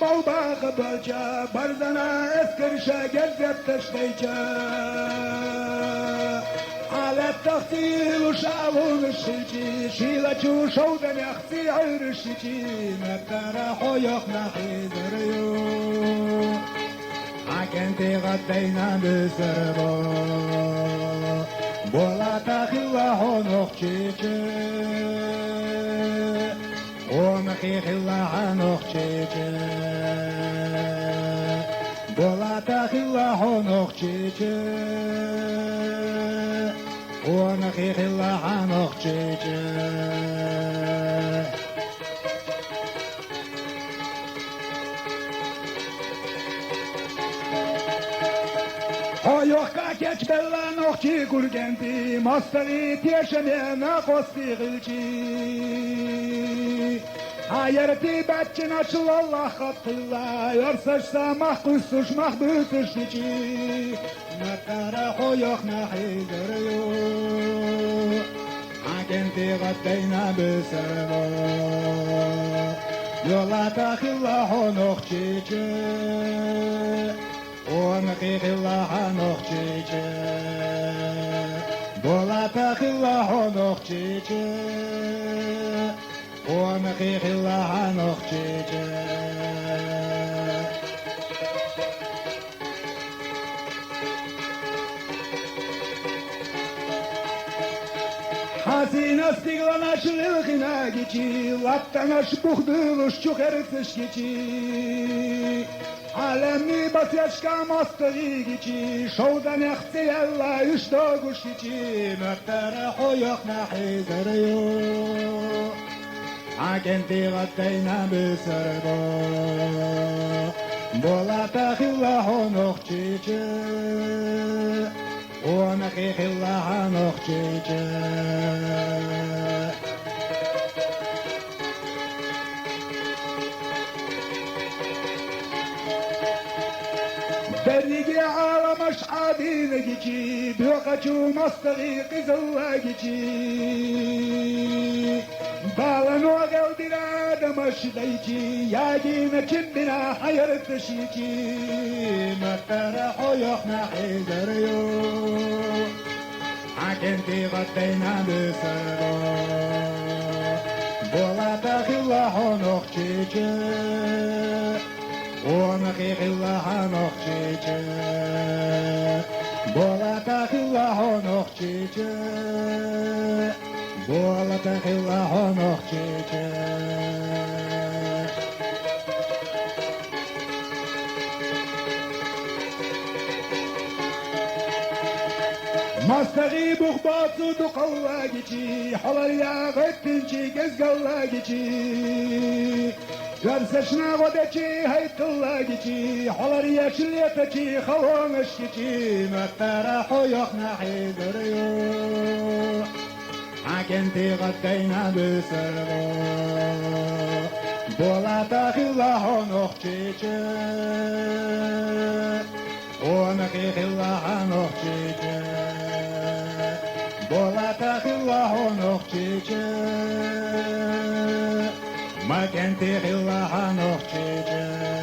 بالباغ بلجا بردنا اسكرشا جذب تشتيجا على التغسيل وشعبون الشجي شيلة شودن يخفي عير الشجي نكتر حيوخنا حيدريو عكنتي غدينا بسربا بولا تخلا حنوخ تشيجي ومخي خلا حنوخ تشيجي بولا تخلا حنوخ تشيجي ومخي خلا حنوخ تشيجي Hoyokka geç bella nohçi gurgendi Mastari teşene nakosti gılci Hayerti betçin açıl Allah hattıyla Yorsaşsa mahkusuş mahbütüşçi Nakara hoyok nahideriyo Hakenti gaddeyna biserva Yola takhilla honokçici ومخي خلا حنوخ تشيجي بولا تخلا حنوخ تشيجي ومخي خلا حنوخ تشيجي حزين استغلانش للغناجي لطنش بخدلش شخرتش جي عالمي بس يشكى مستغيجي شودن يختي الله يشتاقوشيجي مقترح ويقنا حيزريو عكنتي غدينا بسربا بولا تخلا حنوخ تشيجي ومخي خلا حنوخ تشيجي بريقي عالم اشعابي نجيجي بوقتو مستغيق زواجيجي بالن وغل ديراد مشديجي ياجينا كنبنا حيرت تشيجي مقترح ويقنا حيزريو عكنتي غدينا بسربا بولا تخلا حنوخ تشيجي ومخي خلا حنوخ تشيجي بولا تخلا حنوخ تشيجي بولا تخلا حنوخ تشيجي مستغي بخباط دقواجي حلال يا غتنجي قزقواجي جرسشنا ودجي هيتلاجي حلال يا شليتجي خوانشجي مقترح ويقنا حيدريو عكنتي غدينا بسربا بولا تخلا حنوخ تشيجي ومخي خلا حنوخ تشيجي بولا تخلا حنوخ تشيجي ما كنتي خلا حنوخ تشيجي